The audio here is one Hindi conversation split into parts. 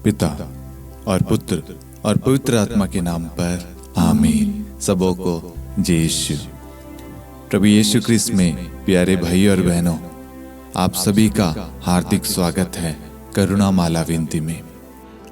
पिता और पुत्र और पवित्र आत्मा के नाम पर आमीन। सबों को जय यीशु। प्रभु यीशु क्रिस्त में प्यारे भाई और बहनों, आप सभी का हार्दिक स्वागत है करुणा माला विनती में।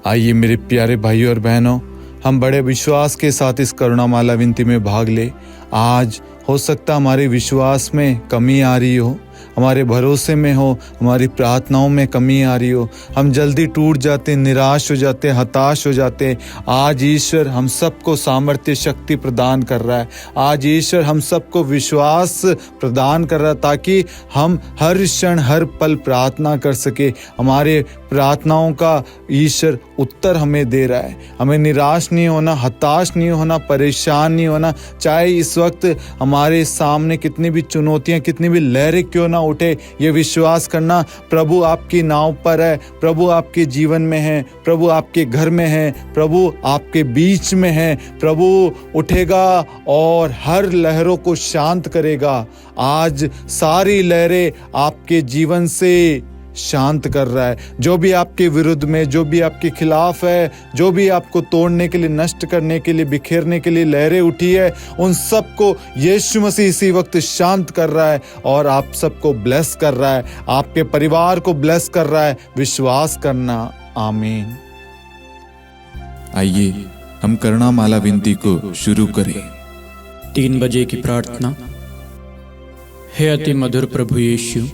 आइए मेरे प्यारे भाई और बहनों, हम बड़े विश्वास के साथ इस करुणा माला विनती में भाग ले। आज हो सकता हमारे विश्वास में कमी आ रही हो, हमारे भरोसे में हो, हमारी प्रार्थनाओं में कमी आ रही हो, हम जल्दी टूट जाते, निराश हो जाते, हताश हो जाते। आज ईश्वर हम सबको सामर्थ्य शक्ति प्रदान कर रहा है। आज ईश्वर हम सबको विश्वास प्रदान कर रहा है ताकि हम हर क्षण हर पल प्रार्थना कर सके। हमारे प्रार्थनाओं का ईश्वर उत्तर हमें दे रहा है। हमें निराश नहीं होना, हताश नहीं होना, परेशान नहीं होना। चाहे इस वक्त हमारे सामने कितनी भी चुनौतियां, कितनी भी लहरें क्यों ना उठे, ये विश्वास करना प्रभु आपकी नाव पर है, प्रभु आपके जीवन में है, प्रभु आपके घर में है, प्रभु आपके बीच में है। प्रभु उठेगा और हर लहरों को शांत करेगा। आज सारी लहरें आपके जीवन से शांत कर रहा है। जो भी आपके विरुद्ध में, जो भी आपके खिलाफ है, जो भी आपको तोड़ने के लिए, नष्ट करने के लिए, बिखेरने के लिए लहरें उठी है, उन सबको यीशु मसीह इसी वक्त शांत कर रहा है और आप सबको ब्लेस कर रहा है, आपके परिवार को ब्लेस कर रहा है। विश्वास करना। आमीन। आइए हम करुणा माला विनती को शुरू करें। 3 बजे की प्रार्थना। हे अति मधुर प्रभु यीशु,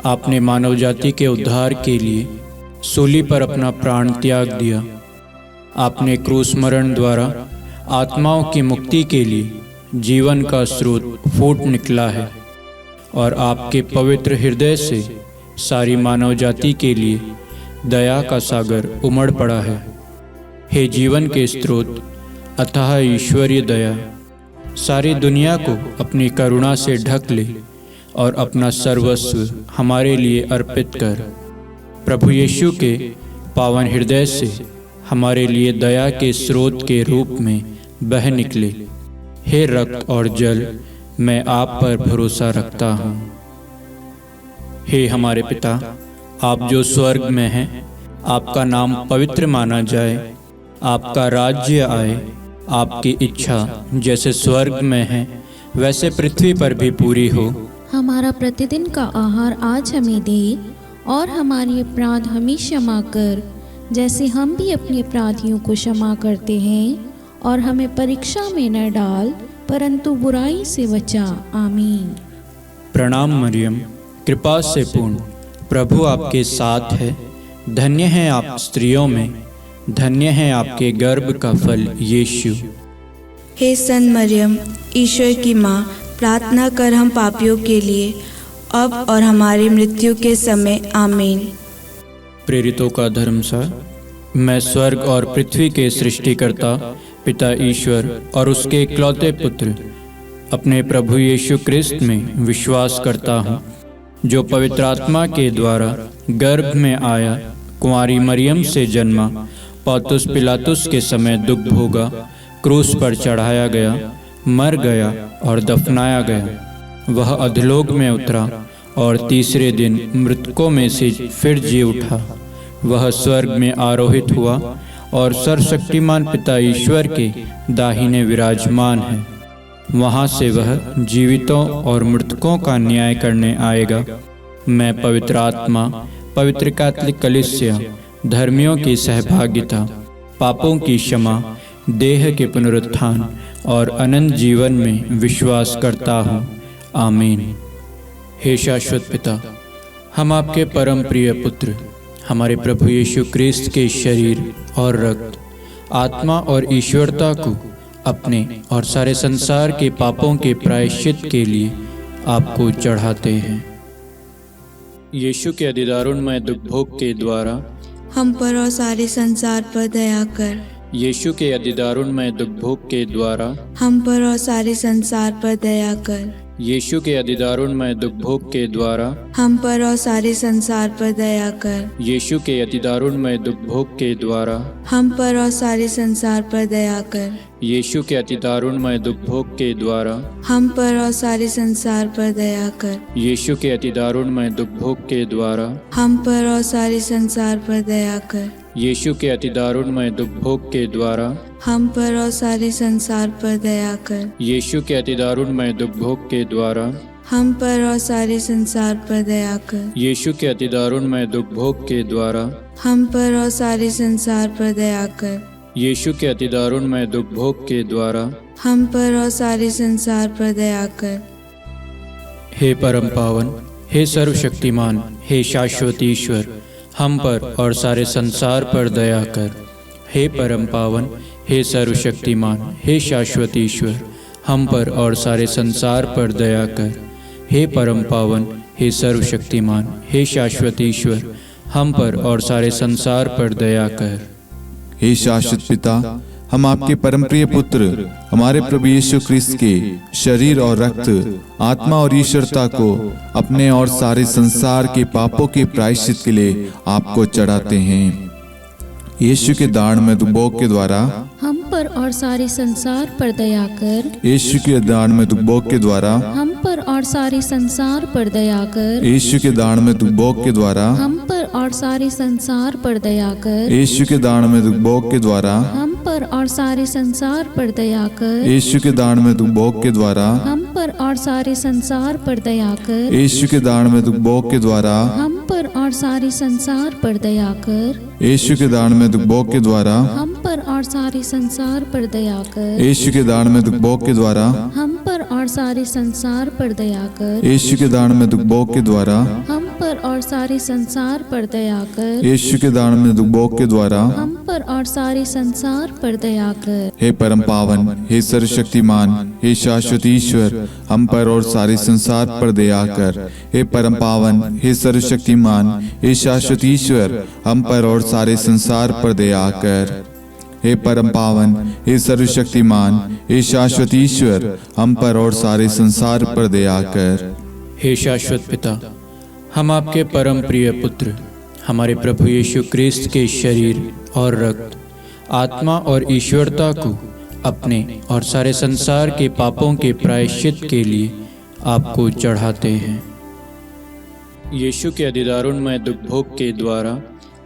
आपने मानव जाति के उद्धार के लिए सूली पर अपना प्राण त्याग दिया। आपने क्रूस मरण द्वारा आत्माओं की मुक्ति के लिए जीवन का स्रोत फूट निकला है और आपके पवित्र हृदय से सारी मानव जाति के लिए दया का सागर उमड़ पड़ा है। हे जीवन के स्रोत अथाह ईश्वरीय दया, सारी दुनिया को अपनी करुणा से ढक ले और अपना सर्वस्व हमारे लिए अर्पित कर। प्रभु यीशु के पावन हृदय से हमारे लिए दया के स्रोत के रूप में बह निकले। हे रक्त और जल, मैं आप पर भरोसा रखता हूँ। हे हमारे पिता, आप जो स्वर्ग में हैं, आपका नाम पवित्र माना जाए, आपका राज्य आए, आपकी इच्छा जैसे स्वर्ग में है वैसे पृथ्वी पर भी पूरी हो। हमारा प्रतिदिन का आहार आज हमें दे और हमारे अपराध हमें क्षमा कर, जैसे हम भी अपने अपराधियों को क्षमा करते हैं, और हमें परीक्षा में न डाल परंतु बुराई से बचा। आमीन। प्रणाम मरियम, कृपा से पूर्ण, प्रभु आपके साथ है। धन्य है आप स्त्रियों में, धन्य है आपके गर्भ का फल यीशु। हे संत मरियम, ईश्वर की माँ, प्रार्थना कर हम पापियों के लिए अब और हमारी मृत्यु के समय। आमीन। प्रेरितों का धर्मसार। मैं स्वर्ग और पृथ्वी के सृष्टिकर्ता पिता ईश्वर और उसके इकलौते पुत्र अपने प्रभु यीशु क्रिस्त में विश्वास करता हूँ, जो पवित्र आत्मा के द्वारा गर्भ में आया, कुंवारी मरियम से जन्मा, पौंतुस पिलातुस के समय दुख भोगा, क्रूस पर चढ़ाया गया, मर गया और दफनाया गया। वह अधोलोक में उतरा और तीसरे दिन मृतकों में से फिर जी उठा। वह स्वर्ग में आरोहित हुआ और सर्वशक्तिमान पिता ईश्वर के दाहिने विराजमान है। वहाँ से वह जीवितों और मृतकों का न्याय करने आएगा। मैं पवित्र आत्मा, पवित्र कैथोलिक कलीसिया, धर्मियों की सहभागिता, पापों की क्षमा, देह के पुनरुत्थान और अनंत जीवन में विश्वास करता हूँ। आमीन। हे शाश्वत पिता, हम आपके परम प्रिय पुत्र, हमारे प्रभु यीशु क्रिस्त के शरीर और रक्त, आत्मा और ईश्वरता को अपने और सारे संसार के पापों के प्रायश्चित के लिए आपको चढ़ाते हैं। यीशु के अधिदारुणमय दुख भोग के द्वारा हम पर और सारे संसार पर दया कर। यीशु के अधिदारुणमय दुख भोग के द्वारा हम पर और सारे संसार पर दया कर। यीशु के अधिदारुणमय दुख भोग के द्वारा हम पर और सारे संसार पर दया कर। यीशु के अधिदारुणमय दुख भोग के द्वारा हम पर और सारे संसार पर दया कर। यीशु के अधिदारुणमय दुख भोग के द्वारा हम पर और सारे संसार पर दया कर। यीशु के अधिदारुणमय दुख भोग के द्वारा हम पर और सारे संसार पर दया कर। यीशु के अति दारुणमय दुख भोग के द्वारा हम पर और सारे संसार पर दया कर। यीशु के अति दारुणमय दुख भोग के द्वारा हम पर और सारे संसार पर दया कर। यीशु के अति दारुणमय दुख भोग के द्वारा हम पर और सारे संसार पर दया कर। यीशु के अति दारुणमय दुख भोग के द्वारा हम पर और सारे संसार पर दया कर। हे परम पावन, हे सर्वशक्तिमान, हे शाश्वत ईश्वर, हम पर और सारे संसार पर दया कर। हे परम पावन, हे सर्वशक्तिमान, हे शाश्वत ईश्वर, हम पर और सारे संसार पर दया कर। हे परम पावन, हे सर्वशक्तिमान, हे शाश्वत ईश्वर, हम पर और सारे संसार पर दया कर। हे शाश्वत पिता, हम आपके परम प्रिय पुत्र हमारे प्रभु यीशु ख्रिस्त के शरीर और रक्त, आत्मा और ईश्वरता को अपने और सारे संसार के पापों के प्रायश्चित के लिए आपको चढ़ाते हैं। यीशु के दारुणमय दुख भोग के द्वारा हम पर और सारे संसार पर दया कर। यीशु के दारुणमय दुख भोग के द्वारा हम पर और सारे संसार पर दया कर। यीशु के दारुणमय दुख भोग के द्वारा हम पर और सारे संसार पर दया कर। यीशु के दारुणमय दुख भोग के द्वारा हम पर और सारे संसार पर दया कर। यीशु के दारुणमय दुख भोग के द्वारा हम पर और सारे संसार पर दया कर। यीशु के दारुणमय दुख भोग के द्वारा हम पर और सारे संसार पर दया कर। यीशु के दारुणमय दुख भोग के द्वारा हम पर और सारे संसार पर दया कर। यीशु के दारुणमय दुख भोग के द्वारा हम पर और सारे संसार पर दया कर। यीशु के दारुणमय दुख भोग के द्वारा हम पर और सारे संसार पर दया कर। यीशु के दारुणमय दुख भोग के द्वारा हम पर और सारे संसार पर दया कर। हे परम पावन, हे सर्वशक्तिमान, हे शाश्वत ईश्वर, हम पर और सारे संसार पर दया कर। हे परम पावन, हे सर्वशक्तिमान, हे शाश्वत ईश्वर, हम पर और सारे संसार पर दया कर। हे परम पावन, हे सर्वशक्तिमान, हे शाश्वत ईश्वर, हम पर और सारे संसार पर दया कर। हे शाश्वत पिता, हम आपके परम प्रिय पुत्र हमारे प्रभु यीशु ख्रिस्त के शरीर और रक्त, आत्मा और ईश्वरता को अपने और सारे संसार के पापों के प्रायश्चित के लिए आपको चढ़ाते हैं। यीशु के अति दारुणमय दुख भोग के द्वारा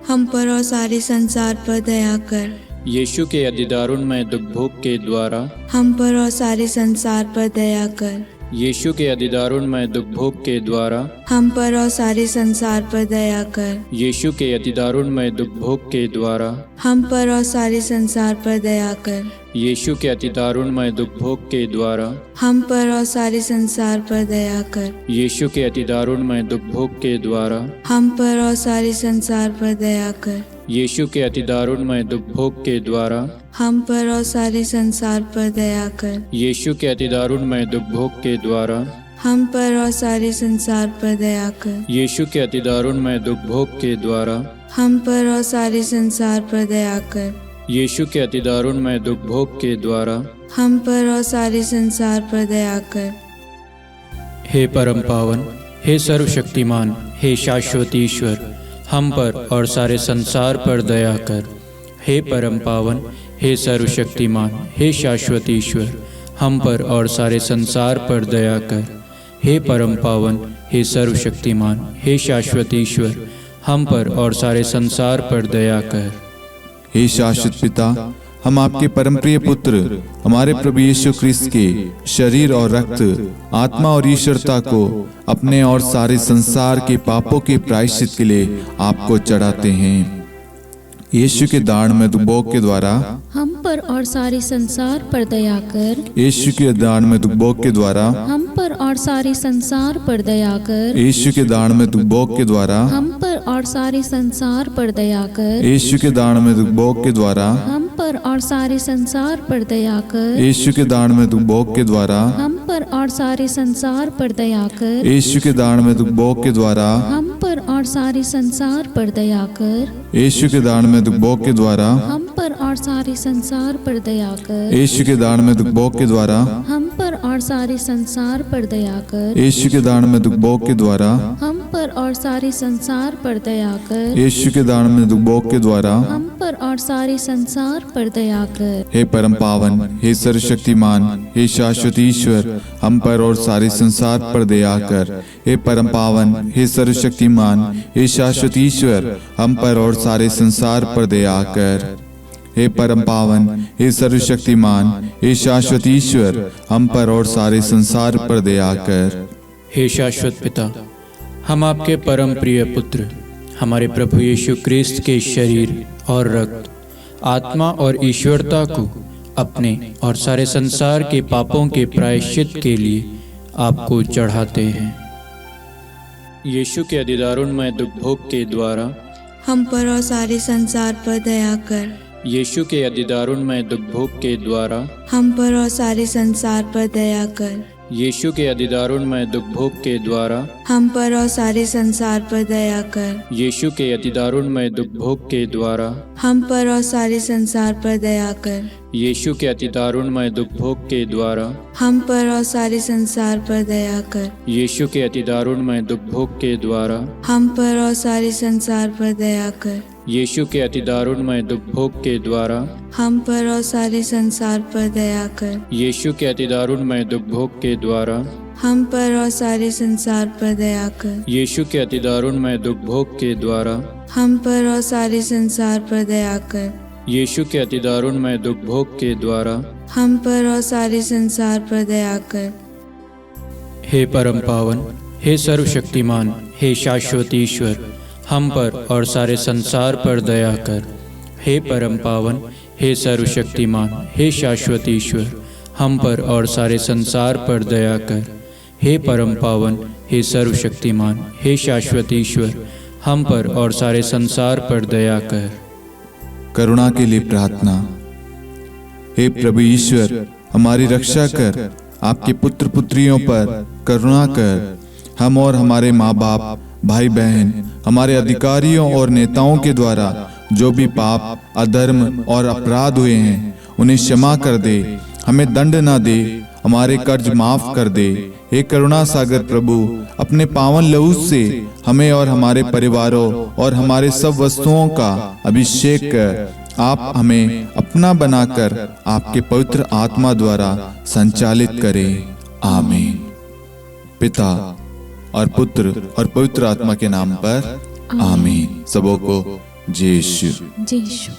हम पर और सारे संसार पर दया कर। यीशु के अति दारुणमय दुख भोग के द्वारा हम पर और सारे संसार पर दया कर। यीशु के अति दारुणमय दुख भोग के द्वारा हम पर और सारे संसार पर दया कर। यीशु के अति दारुणमय दुख भोग के द्वारा हम पर और सारे संसार पर दया कर। यीशु के अति दारुणमय दुख भोग के द्वारा हम पर और सारे संसार पर दया कर। यीशु के अति दारुणमय दुख भोग के द्वारा हम पर और सारे संसार पर दया कर। यीशु के अति दारुणमय दुख भोग के द्वारा हम पर और सारे संसार पर दया कर। यीशु के अति दारुणमय दुख भोग के द्वारा हम पर और सारे संसार पर दया कर। यीशु के अति दारुणमय दुख भोग के द्वारा हम पर और सारे संसार पर दया कर। यीशु के अति दारुणमय दुख भोग के द्वारा हम पर और सारे संसार पर दया कर। हे परम पावन, हे सर्वशक्तिमान, हे शाश्वत ईश्वर, हम पर और सारे संसार पर दया कर। हे परम पावन, हे सर्वशक्तिमान, हे शाश्वत ईश्वर, हम पर और सारे संसार पर दया कर। हे परम पावन, हे सर्वशक्तिमान, हे शाश्वत ईश्वर, हम पर और सारे संसार पर दया कर। हे शाश्वत पिता, हम आपके परम प्रिय पुत्र हमारे प्रभु यीशु ख्रिस्त के शरीर और रक्त, आत्मा और ईश्वरता को अपने और सारे संसार के पापों के प्रायश्चित के लिए आपको चढ़ाते हैं। यीशु के दारुणमय दुख भोग के द्वारा हम पर और सारे संसार पर दया कर। यीशु के दारुणमय दुख भोग के द्वारा हम पर और सारे संसार पर दया कर। यीशु के दारुणमय दुख भोग के द्वारा हम पर और सारे संसार पर दया कर। यीशु के दारुणमय दुख भोग के द्वारा हम पर और सारे संसार पर दया कर। यीशु के दारुणमय दुख भोग के द्वारा हम पर और सारे संसार पर दया कर। यीशु के दारुणमय दुख भोग के द्वारा हम पर और सारे संसार पर दया कर। यीशु के दारुणमय दुख भोग के द्वारा हम पर और सारे संसार पर दया कर। यीशु के दारुणमय दुख भोग के द्वारा हम पर और सारे संसार पर दया कर। यीशु के दान में दुख भोग के द्वारा हम पर और सारे संसार पर दया कर। यीशु के दान में दुख भोग के द्वारा हम पर और सारे संसार पर दया कर। हे परम पावन, हे सर्वशक्तिमान, हे शाश्वत ईश्वर, हम पर और सारे संसार पर दया कर। हे परम पावन, हे सर्वशक्तिमान, हे शाश्वत ईश्वर, हम पर और सारे संसार पर दया कर। हे परम पावन, हे सर्वशक्तिमान, हे शाश्वत ईश्वर, हम पर और सारे संसार पर दया कर। हे शाश्वत पिता, हम आपके परम प्रिय पुत्र हमारे प्रभु यीशु क्रिस्त के शरीर और रक्त, आत्मा और ईश्वरता को अपने और सारे संसार के पापों के प्रायश्चित के लिए आपको चढ़ाते हैं। यीशु के अधिदारुणमय दुख भोग के द्वारा हम पर और सारे संसार पर दया कर। यीशु के अधिदारुणमय दुख भोग के द्वारा हम पर और सारे संसार पर दया कर। यीशु के अधिदारुणमय दुख भोग के द्वारा हम पर और सारे संसार पर दया कर। यीशु के अधिदारुणमय दुख भोग के द्वारा हम पर और सारे संसार पर दया कर। यीशु के अधिदारुणमय दुख भोग के द्वारा हम पर और सारे संसार पर दया कर। यीशु के अधिदारुणमय दुख भोग के द्वारा हम पर और सारे संसार पर दया कर। यीशु के अधिदारुणमय दुख भोग के द्वारा हम पर और सारे संसार पर दया कर। यीशु के अधिदारुणमय दुख भोग के द्वारा हम पर और सारे संसार पर दया कर। यीशु के अधिदारुणमय दुख भोग के द्वारा हम पर और सारे संसार पर दया कर। यीशु के अधिदारुणमय दुख भोग के द्वारा हम पर और सारे संसार पर दया कर। हे परम पावन, हे सर्वशक्तिमान, हे शाश्वत ईश्वर, हम पर और सारे संसार पर दया कर। हे परम पावन, हे सर्वशक्तिमान, हे शाश्वत ईश्वर, हम पर और सारे संसार पर दया कर। हे परम पावन, हे सर्वशक्तिमान, हे शाश्वत ईश्वर, हम पर और सारे संसार पर दया कर। करुणा के लिए प्रार्थना। हे प्रभु ईश्वर, हमारी रक्षा कर, आपके पुत्र पुत्रियों पर करुणा कर। हम और हमारे माँ बाप, भाई बहन, हमारे अधिकारियों और नेताओं के द्वारा जो भी पाप, अधर्म और अपराध हुए हैं उन्हें क्षमा कर दे। हमें दंड ना दे, हमारे कर्ज माफ कर दे। हे करुणा सागर प्रभु, अपने पावन लहू से हमें और हमारे परिवारों और हमारे सब वस्तुओं का अभिषेक कर। आप हमें अपना बनाकर आपके पवित्र आत्मा द्वारा संचालित करें। आमीन। पिता और पुत्र और पवित्र आत्मा के नाम पर आमीन। सबों को जय यीशु। जय यीशु।